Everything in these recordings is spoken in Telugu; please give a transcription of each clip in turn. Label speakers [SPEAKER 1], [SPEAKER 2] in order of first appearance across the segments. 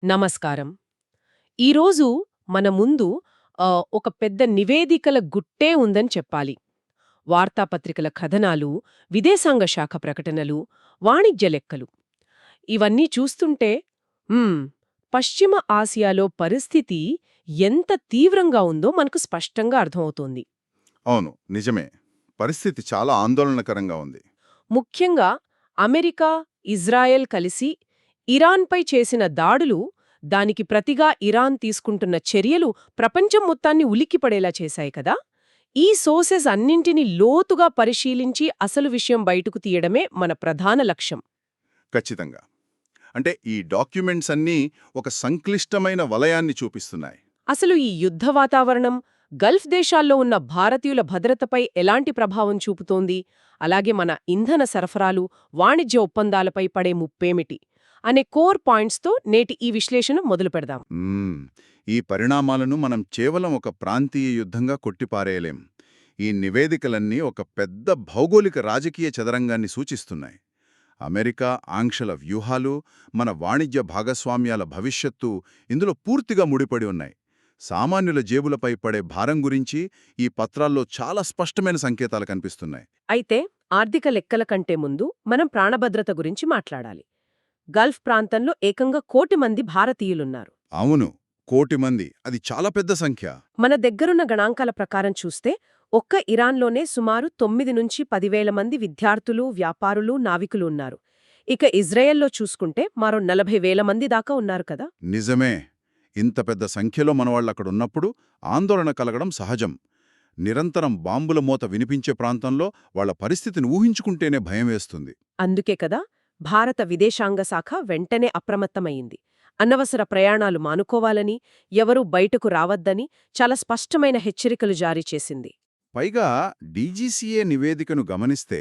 [SPEAKER 1] నమస్కారం. ఈరోజు మన ముందు ఒక పెద్ద నివేదికల గుట్టే ఉందని చెప్పాలి. వార్తాపత్రికల కథనాలు, విదేశాంగ శాఖ ప్రకటనలు, వాణిజ్య లెక్కలు. ఇవన్నీ చూస్తుంటే పశ్చిమ ఆసియాలో పరిస్థితి ఎంత తీవ్రంగా ఉందో మనకు స్పష్టంగా అర్థమవుతోంది.
[SPEAKER 2] అవును, నిజమే. పరిస్థితి చాలా ఆందోళనకరంగా ఉంది.
[SPEAKER 1] ముఖ్యంగా అమెరికా, ఇజ్రాయెల్ కలిసి ఇరాన్పై చేసిన దాడులు, దానికి ప్రతిగా ఇరాన్ తీసుకుంటున్న చర్యలు ప్రపంచం మొత్తాన్ని ఉలిక్కిపడేలా చేశాయి కదా. ఈ సోర్సెస్ అన్నింటినీ లోతుగా పరిశీలించి అసలు విషయం బయటకు తీయడమే మన ప్రధాన లక్ష్యం.
[SPEAKER 2] ఖచ్చితంగా. అంటే ఈ డాక్యుమెంట్స్ అన్నీ ఒక సంక్లిష్టమైన వలయాన్ని చూపిస్తున్నాయి.
[SPEAKER 1] అసలు ఈ యుద్ధ వాతావరణం గల్ఫ్ దేశాల్లో ఉన్న భారతీయుల భద్రతపై ఎలాంటి ప్రభావం చూపుతోంది, అలాగే మన ఇంధన సరఫరాలు, వాణిజ్య ఒప్పందాలపై పడే ముప్పేమిటి అనే కోర్ పాయింట్స్తో నేటి ఈ విశ్లేషణ మొదలు పెడదాం.
[SPEAKER 2] ఈ పరిణామాలను మనం కేవలం ఒక ప్రాంతీయ యుద్ధంగా కొట్టిపారేయలేం. ఈ నివేదికలన్నీ ఒక పెద్ద భౌగోళిక రాజకీయ చదరంగాన్ని సూచిస్తున్నాయి. అమెరికా ఆంక్షల వ్యూహాలు, మన వాణిజ్య భాగస్వామ్యాల భవిష్యత్తు ఇందులో పూర్తిగా ముడిపడి ఉన్నాయి. సామాన్యుల జేబులపై పడే భారం గురించి ఈ పత్రాల్లో చాలా స్పష్టమైన సంకేతాలు కనిపిస్తున్నాయి.
[SPEAKER 1] అయితే ఆర్థిక లెక్కల కంటే ముందు మనం ప్రాణభద్రత గురించి మాట్లాడాలి. గల్ఫ్ ప్రాంతంలో ఏకంగా 1 కోటి మంది భారతీయులున్నారు.
[SPEAKER 2] అవును, 1 కోటి మంది. అది చాలా పెద్ద సంఖ్య.
[SPEAKER 1] మన దగ్గరున్న గణాంకాల ప్రకారం చూస్తే ఒక్క ఇరాన్లోనే సుమారు 9 నుంచి 10,000 మంది విద్యార్థులు, వ్యాపారులు, నావికులు ఉన్నారు. ఇక ఇజ్రాయెల్లో చూసుకుంటే మరో 40,000 మంది దాకా ఉన్నారు కదా.
[SPEAKER 2] నిజమే. ఇంత పెద్ద సంఖ్యలో మనవాళ్లక్కడున్నప్పుడు ఆందోళన కలగడం సహజం. నిరంతరం బాంబుల మోత వినిపించే ప్రాంతంలో వాళ్ల పరిస్థితిని ఊహించుకుంటేనే భయం వేస్తుంది.
[SPEAKER 1] అందుకే కదా భారత విదేశాంగ శాఖ వెంటనే అప్రమత్తమయ్యింది. అనవసర ప్రయాణాలు మానుకోవాలని, ఎవరూ బయటకు రావద్దని చాలా స్పష్టమైన హెచ్చరికలు జారీ చేసింది.
[SPEAKER 2] పైగా డీజీసీఏ నివేదికను గమనిస్తే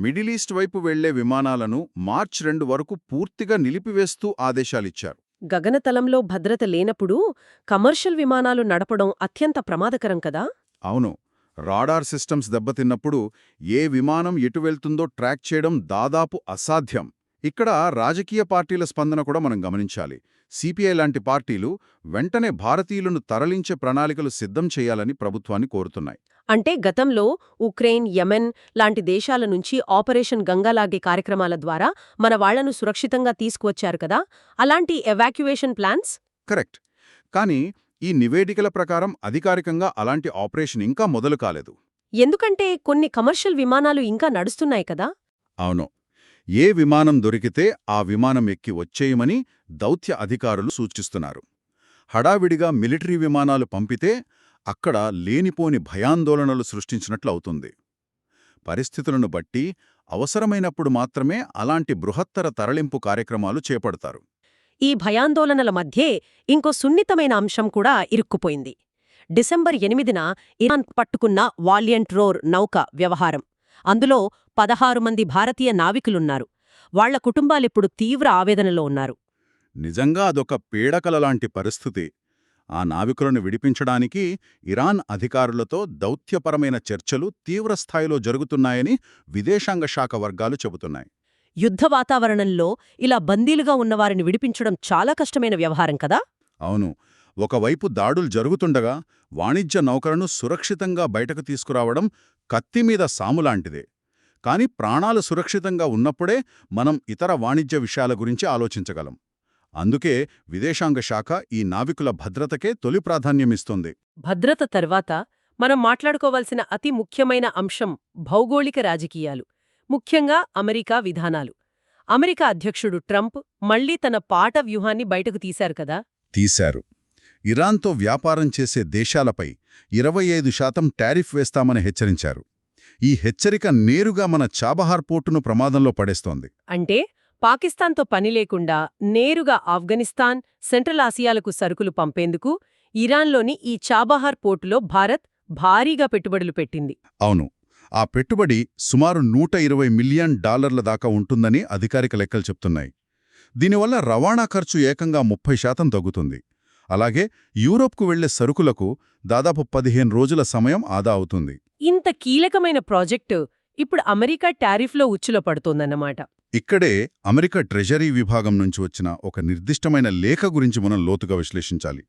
[SPEAKER 2] మిడిల్ ఈస్ట్ వైపు వెళ్లే విమానాలను మార్చి 2 వరకు పూర్తిగా నిలిపివేస్తూ ఆదేశాలిచ్చారు.
[SPEAKER 1] గగనతలంలో భద్రత లేనప్పుడు కమర్షియల్ విమానాలు నడపడం అత్యంత ప్రమాదకరం కదా.
[SPEAKER 2] అవును, రాడార్ సిస్టమ్స్ దెబ్బతిన్నప్పుడు ఏ విమానం ఎటు వెళ్తుందో ట్రాక్ చేయడం దాదాపు అసాధ్యం. ఇక్కడ రాజకీయ పార్టీల స్పందన కూడా మనం గమనించాలి. సిపిఐ లాంటి పార్టీలు వెంటనే భారతీయులను తరలించే ప్రణాళికలు సిద్ధం చేయాలని ప్రభుత్వాన్ని కోరుతున్నాయి.
[SPEAKER 1] అంటే గతంలో ఉక్రెయిన్, యెమెన్ లాంటి దేశాల నుంచి ఆపరేషన్ గంగా లాంటి కార్యక్రమాల ద్వారా మన వాళ్లను సురక్షితంగా తీసుకువచ్చారు కదా. అలాంటి ఎవాక్యుయేషన్ ప్లాన్స్.
[SPEAKER 2] కరెక్ట్. కానీ ఈ నివేదికల ప్రకారం అధికారికంగా అలాంటి ఆపరేషన్ ఇంకా మొదలు కాలేదు.
[SPEAKER 1] ఎందుకంటే కొన్ని కమర్షియల్ విమానాలు ఇంకా నడుస్తున్నాయి కదా.
[SPEAKER 2] అవును, ఏ విమానం దొరికితే ఆ విమానం ఎక్కి వచ్చేయమని దౌత్య అధికారులు సూచిస్తున్నారు. హడావిడిగా మిలిటరీ విమానాలు పంపితే అక్కడ లేనిపోని భయాందోళనలు సృష్టించినట్లు అవుతుంది. పరిస్థితులను బట్టి అవసరమైనప్పుడు మాత్రమే అలాంటి బృహత్తర తరలింపు కార్యక్రమాలు చేపడతారు.
[SPEAKER 1] ఈ భయాందోళనల మధ్యే ఇంకో సున్నితమైన అంశం కూడా ఇరుక్కుపోయింది. డిసెంబర్ 8న ఇరాన్ పట్టుకున్న వాలియంట్ రోర్ నౌక వ్యవహారం. అందులో 16 మంది భారతీయ నావికులున్నారు. వాళ్ల కుటుంబాలిప్పుడు తీవ్ర ఆవేదనలో ఉన్నారు.
[SPEAKER 2] నిజంగా అదొక పీడకలలాంటి పరిస్థితి. ఆ నావికులను విడిపించడానికి ఇరాన్ అధికారులతో దౌత్యపరమైన చర్చలు తీవ్రస్థాయిలో జరుగుతున్నాయని విదేశాంగ శాఖ వర్గాలు చెబుతున్నాయి.
[SPEAKER 1] యుద్ధ వాతావరణంలో ఇలా బందీలుగా ఉన్నవారిని విడిపించడం చాలా కష్టమైన వ్యవహారం కదా.
[SPEAKER 2] అవును, ఒకవైపు దాడులు జరుగుతుండగా వాణిజ్య నౌకలను సురక్షితంగా బయటకు తీసుకురావడం కత్తిమీద సాములాంటిదే. కాని ప్రాణాలు సురక్షితంగా ఉన్నప్పుడే మనం ఇతర వాణిజ్య విషయాల గురించి ఆలోచించగలం. అందుకే విదేశాంగ శాఖ ఈ నావికుల భద్రతకే తొలి ప్రాధాన్యమిస్తోంది.
[SPEAKER 1] భద్రత తర్వాత మనం మాట్లాడుకోవాల్సిన అతి ముఖ్యమైన అంశం భౌగోళిక రాజకీయాలు, ముఖ్యంగా అమెరికా విధానాలు. అమెరికా అధ్యక్షుడు ట్రంప్ మళ్లీ తన పాట వ్యూహాన్ని బయటకు తీశారు కదా.
[SPEAKER 2] తీశారు. ఇరాన్తో వ్యాపారం చేసే దేశాలపై 25% టారిఫ్ వేస్తామని హెచ్చరించారు. ఈ హెచ్చరిక నేరుగా మన చాబహార్ పోర్టును ప్రమాదంలో పడేస్తోంది.
[SPEAKER 1] అంటే పాకిస్తాన్తో పని లేకుండా నేరుగా ఆఫ్ఘనిస్తాన్, సెంట్రల్ ఆసియాలకు సరుకులు పంపేందుకు ఇరాన్లోని ఈ చాబహార్ పోర్టులో భారత్ భారీగా పెట్టుబడులు పెట్టింది.
[SPEAKER 2] అవును, ఆ పెట్టుబడి సుమారు $120 మిలియన్ దాకా ఉంటుందని అధికారిక లెక్కలు చెప్తున్నాయి. దీనివల్ల రవాణా ఖర్చు ఏకంగా 30% తగ్గుతుంది. అలాగే యూరోప్కు వెళ్లే సరుకులకు దాదాపు 15 రోజుల సమయం ఆదా అవుతుంది.
[SPEAKER 1] ఇంత కీలకమైన ప్రాజెక్టు ఇప్పుడు అమెరికా టారిఫ్లో ఉచ్చులో పడుతోందన్నమాట.
[SPEAKER 2] ఇక్కడే అమెరికా ట్రెజరీ విభాగం నుంచి వచ్చిన ఒక నిర్దిష్టమైన లేఖ గురించి మనం లోతుగా విశ్లేషించాలి.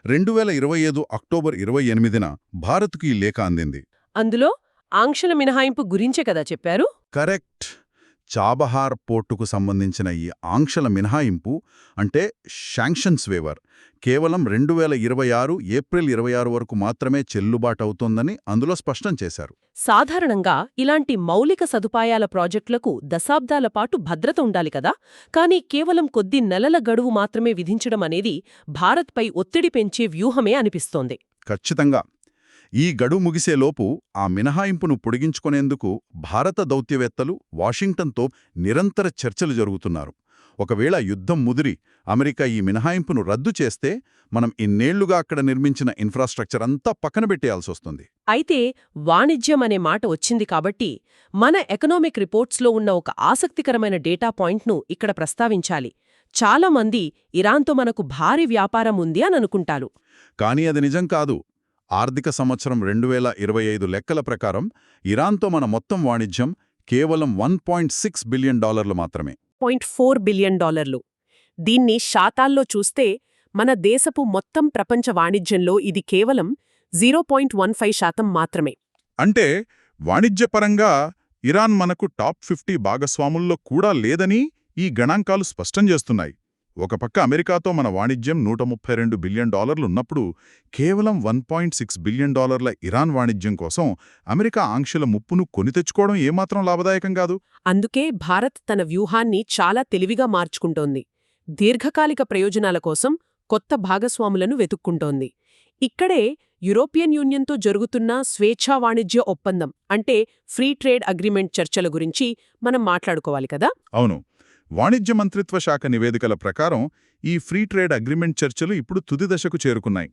[SPEAKER 2] 2025 అక్టోబర్ 28న భారత్కు ఈ లేఖ అందింది.
[SPEAKER 1] అందులో ఆంక్షల మినహాయింపు గురించే కదా చెప్పారు?
[SPEAKER 2] కరెక్ట్. చాబహార్ పోర్టుకు సంబంధించిన ఈ ఆంక్షల మినహాయింపు అంటే శాంక్షన్స్ వేవర్ కేవలం 2026 ఏప్రిల్ 26 వరకు మాత్రమే చెల్లుబాటవుతోందని అందులో స్పష్టం చేశారు.
[SPEAKER 1] సాధారణంగా ఇలాంటి మౌలిక సదుపాయాల ప్రాజెక్టులకు దశాబ్దాల పాటు భద్రత ఉండాలి కదా, కానీ కేవలం కొద్ది నెలల గడువు మాత్రమే విధించడం అనేది భారత్పై ఒత్తిడి పెంచే వ్యూహమే అనిపిస్తోంది.
[SPEAKER 2] ఖచ్చితంగా. ఈ గడువు ముగిసేలోపు ఆ మినహాయింపును పొడిగించుకునేందుకు భారత దౌత్యవేత్తలు వాషింగ్టన్తో నిరంతర చర్చలు జరుగుతున్నారు. ఒకవేళ యుద్ధం ముదిరి అమెరికా ఈ మినహాయింపును రద్దు చేస్తే మనం ఇన్నేళ్లుగా అక్కడ నిర్మించిన ఇన్ఫ్రాస్ట్రక్చర్ అంతా పక్కనబెట్టేయాల్సొస్తుంది.
[SPEAKER 1] అయితే వాణిజ్యం అనే మాట వచ్చింది కాబట్టి మన ఎకనామిక్ రిపోర్ట్స్లో ఉన్న ఒక ఆసక్తికరమైన డేటా పాయింట్ను ఇక్కడ ప్రస్తావించాలి. చాలామంది ఇరాన్తో మనకు భారీ వ్యాపారం ఉంది అని అనుకుంటారు.
[SPEAKER 2] కానీ అది నిజం కాదు. ఆర్థిక సంవత్సరం 2025 లెక్కల ప్రకారం ఇరాన్తో మన మొత్తం వాణిజ్యం కేవలం $1.6 బిలియన్ మాత్రమే.
[SPEAKER 1] $0.4 బిలియన్. దీన్ని శాతాల్లో చూస్తే మన దేశపు మొత్తం ప్రపంచ వాణిజ్యంలో ఇది కేవలం 0.15% మాత్రమే.
[SPEAKER 3] అంటే వాణిజ్యపరంగా ఇరాన్ మనకు టాప్ 50 భాగస్వాముల్లో కూడా లేదని ఈ గణాంకాలు స్పష్టం చేస్తున్నాయి. ఒక పక్క అమెరికాతో మన వాణిజ్యం $132 బిలియన్ ఉన్నప్పుడు కేవలం $1.6 బిలియన్ ఇరాన్ వాణిజ్యం కోసం అమెరికా ఆంక్షల ముప్పును కొని తెచ్చుకోవడం ఏమాత్రం లాభదాయకం కాదు.
[SPEAKER 1] అందుకే భారత్ తన వ్యూహాన్ని చాలా తెలివిగా మార్చుకుంటోంది. దీర్ఘకాలిక ప్రయోజనాల కోసం కొత్త భాగస్వాములను వెతుక్కుంటోంది. ఇక్కడే యూరోపియన్ యూనియన్తో జరుగుతున్న స్వేచ్ఛా వాణిజ్య ఒప్పందం అంటే ఫ్రీ ట్రేడ్ అగ్రిమెంట్ చర్చల గురించి మనం మాట్లాడుకోవాలి కదా.
[SPEAKER 3] అవును. వాణిజ్య మంత్రిత్వ శాఖ నివేదికల ప్రకారం ఈ ఫ్రీ ట్రేడ్ అగ్రిమెంట్ చర్చలు ఇప్పుడు తుది దశకు చేరుకున్నాయి.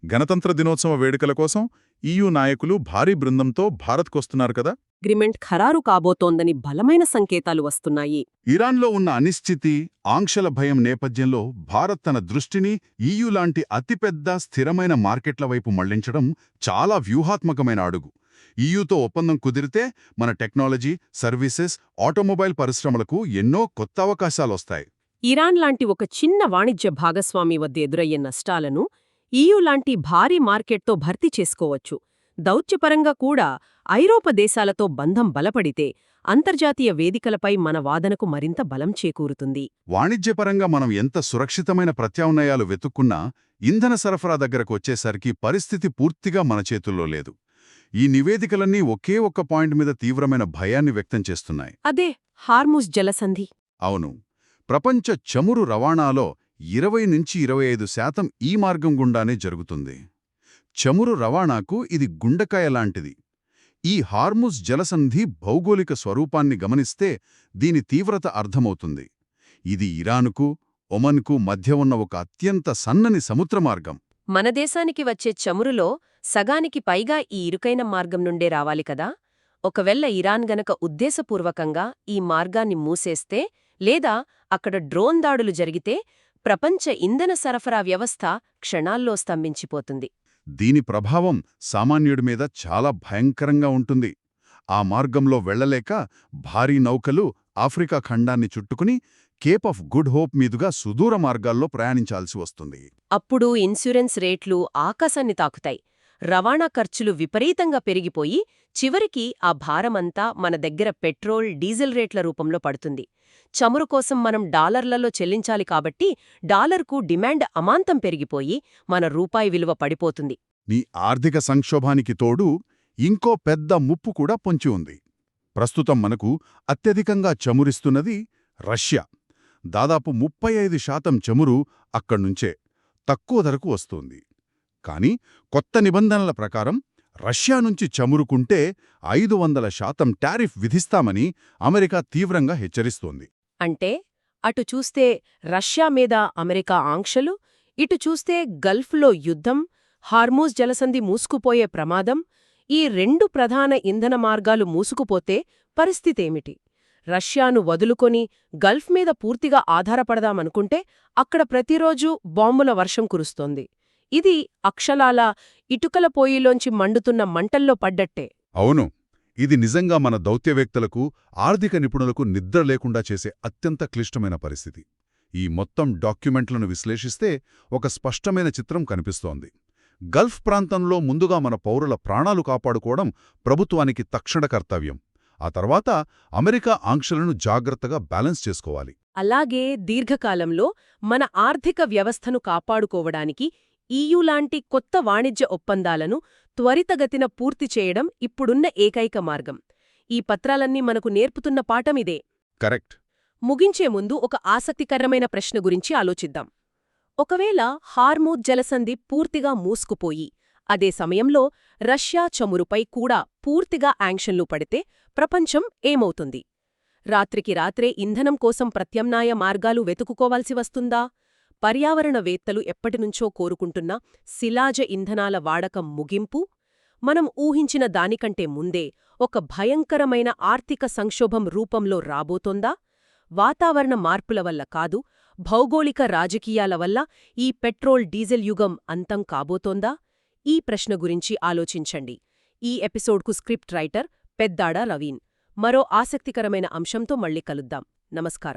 [SPEAKER 3] గణతంత్ర దినోత్సవ వేడుకల కోసం EU నాయకులు భారీ బృందంతో భారత్కొస్తున్నారు కదా.
[SPEAKER 1] అగ్రిమెంట్ ఖరారు కాబోతోందని బలమైన సంకేతాలు వస్తున్నాయి.
[SPEAKER 2] ఇరాన్లో ఉన్న అనిశ్చితి, ఆంక్షల భయం నేపథ్యంలో భారత్ తన దృష్టిని EU లాంటి అతిపెద్ద స్థిరమైన మార్కెట్ల వైపు మళ్లించడం చాలా వ్యూహాత్మకమైన అడుగు. EUతో ఒప్పందం కుదిరితే మన టెక్నాలజీ, సర్వీసెస్, ఆటోమొబైల్ పరిశ్రమలకు ఎన్నో కొత్త అవకాశాలొస్తాయి.
[SPEAKER 1] ఇరాన్ లాంటి ఒక చిన్న వాణిజ్య భాగస్వామి వద్ద ఎదురయ్యే నష్టాలను EU లాంటి భారీ మార్కెట్తో భర్తీ చేసుకోవచ్చు. దౌత్యపరంగా కూడా ఐరోపా దేశాలతో బంధం బలపడితే అంతర్జాతీయ వేదికలపై మన వాదనకు మరింత బలం చేకూరుతుంది.
[SPEAKER 2] వాణిజ్యపరంగా మనం ఎంత సురక్షితమైన ప్రత్యామ్నాయాలు వెతుక్కున్నా ఇంధన సరఫరా దగ్గరకు వచ్చేసరికి పరిస్థితి పూర్తిగా మన చేతుల్లో లేదు. ఈ నివేదికలన్నీ ఒకే ఒక్క పాయింట్ మీద తీవ్రమైన భయాన్ని వ్యక్తం చేస్తున్నాయి.
[SPEAKER 1] అదే హార్ముజ్ జలసంధి.
[SPEAKER 2] అవును. ప్రపంచ చమురు రవాణాలో 20-25% ఈ మార్గం గుండానే జరుగుతుంది. చమురు రవాణాకు ఇది గుండెకాయ లాంటిది. ఈ హార్ముజ్ జలసంధి భౌగోళిక స్వరూపాన్ని గమనిస్తే దీని తీవ్రత అర్థమవుతుంది. ఇది ఇరానుకు, ఒమన్కు మధ్య ఉన్న ఒక అత్యంత సన్నని సముద్ర మార్గం.
[SPEAKER 1] మన దేశానికి వచ్చే చమురులో సగానికి పైగా ఈ ఇరుకైన మార్గం నుండే రావాలి కదా. ఒకవేళ ఇరాన్ గనక ఉద్దేశపూర్వకంగా ఈ మార్గాన్ని మూసేస్తే లేదా అక్కడ డ్రోన్ దాడులు జరిగితే ప్రపంచ ఇంధన సరఫరా వ్యవస్థ క్షణాల్లో స్తంభించిపోతుంది.
[SPEAKER 2] దీని ప్రభావం సామాన్యుడి మీద చాలా భయంకరంగా ఉంటుంది. ఆ మార్గంలో వెళ్లలేక భారీ నౌకలు ఆఫ్రికా ఖండాన్ని చుట్టుకుని కేప్ ఆఫ్ గుడ్ హోప్ మీదుగా సుదూర మార్గాల్లో ప్రయాణించాల్సి వస్తుంది.
[SPEAKER 1] అప్పుడు ఇన్సూరెన్స్ రేట్లు ఆకాశాన్ని తాకుతాయి. రవాణా ఖర్చులు విపరీతంగా పెరిగిపోయి చివరికి ఆ భారమంతా మన దగ్గర పెట్రోల్, డీజిల్ రేట్ల రూపంలో పడుతుంది. చమురు కోసం మనం డాలర్లలో చెల్లించాలి కాబట్టి డాలర్కు డిమాండ్ అమాంతం పెరిగిపోయి మన రూపాయి విలువ పడిపోతుంది.
[SPEAKER 2] నీ ఆర్థిక సంక్షోభానికి తోడు ఇంకో పెద్ద ముప్పు కూడా పొంచి ఉంది. ప్రస్తుతం మనకు అత్యధికంగా చమురిస్తున్నది రష్యా. దాదాపు 35% చమురు అక్కడ్నుంచే తక్కువ ధరకు వస్తోంది. కానీ కొత్త నిబంధనల ప్రకారం రష్యా నుంచి చమురుకుంటే 500% టారిఫ్ విధిస్తామని అమెరికా తీవ్రంగా హెచ్చరిస్తోంది.
[SPEAKER 1] అంటే అటు చూస్తే రష్యా మీద అమెరికా ఆంక్షలు, ఇటు చూస్తే గల్ఫ్లో యుద్ధం, హార్మూజ్ జలసంధి మూసుకుపోయే ప్రమాదం. ఈ 2 ప్రధాన ఇంధన మార్గాలు మూసుకుపోతే పరిస్థితేమిటి? రష్యాను వదులుకొని గల్ఫ్ మీద పూర్తిగా ఆధారపడదామనుకుంటే అక్కడ ప్రతిరోజూ బాంబుల వర్షం కురుస్తోంది. ఇది అక్షలాల ఇటుకల పొయ్యిలోంచి మండుతున్న మంటల్లో పడ్డట్టే.
[SPEAKER 2] అవును.
[SPEAKER 4] ఇది నిజంగా మన దౌత్యవేత్తలకు, ఆర్థిక నిపుణులకు నిద్ర లేకుండా చేసే అత్యంత క్లిష్టమైన పరిస్థితి. ఈ మొత్తం డాక్యుమెంట్లను విశ్లేషిస్తే ఒక స్పష్టమైన చిత్రం కనిపిస్తోంది. గల్ఫ్ ప్రాంతంలో ముందుగా మన పౌరుల ప్రాణాలు కాపాడుకోవడం ప్రభుత్వానికి తక్షణ కర్తవ్యం. ఆ తర్వాత అమెరికా ఆంక్షలను జాగ్రత్తగా బ్యాలెన్స్ చేసుకోవాలి.
[SPEAKER 1] అలాగే దీర్ఘకాలంలో మన ఆర్థిక వ్యవస్థను కాపాడుకోవడానికి ఈయూ లాంటి కొత్త వాణిజ్య ఒప్పందాలను త్వరితగతిన పూర్తి చేయడం ఇప్పుడున్న ఏకైక మార్గం. ఈ పత్రాలన్నీ మనకు నేర్పుతున్న పాఠమిదే.
[SPEAKER 4] కరెక్ట్.
[SPEAKER 1] ముగించే ముందు ఒక ఆసక్తికరమైన ప్రశ్న గురించి ఆలోచిద్దాం. ఒకవేళ హార్మూజ్ జలసంధి పూర్తిగా మూసుకుపోయి అదే సమయంలో రష్యా చమురుపై కూడా పూర్తిగా ఆంక్షన్లు పడితే ప్రపంచం ఏమవుతుంది? రాత్రికి రాత్రే ఇంధనం కోసం ప్రత్యామ్నాయ మార్గాలు వెతుకుకోవాల్సి వస్తుందా? పర్యావరణవేత్తలు ఎప్పటినుంచో కోరుకుంటున్న శిలాజ ఇంధనాల వాడకం ముగింపు మనం ఊహించిన దానికంటే ముందే ఒక భయంకరమైన ఆర్థిక సంక్షోభం రూపంలో రాబోతోందా? వాతావరణ మార్పుల వల్ల కాదు, భౌగోళిక రాజకీయాల వల్ల ఈ పెట్రోల్ డీజిల్ యుగం అంతం కాబోతోందా? ఈ ప్రశ్న గురించి ఆలోచించండి. ఈ ఎపిసోడ్కు స్క్రిప్ట్ రైటర్ పెద్దాడ రవీన్. మరో ఆసక్తికరమైన అంశంతో మళ్ళీ కలుద్దాం. నమస్కారం.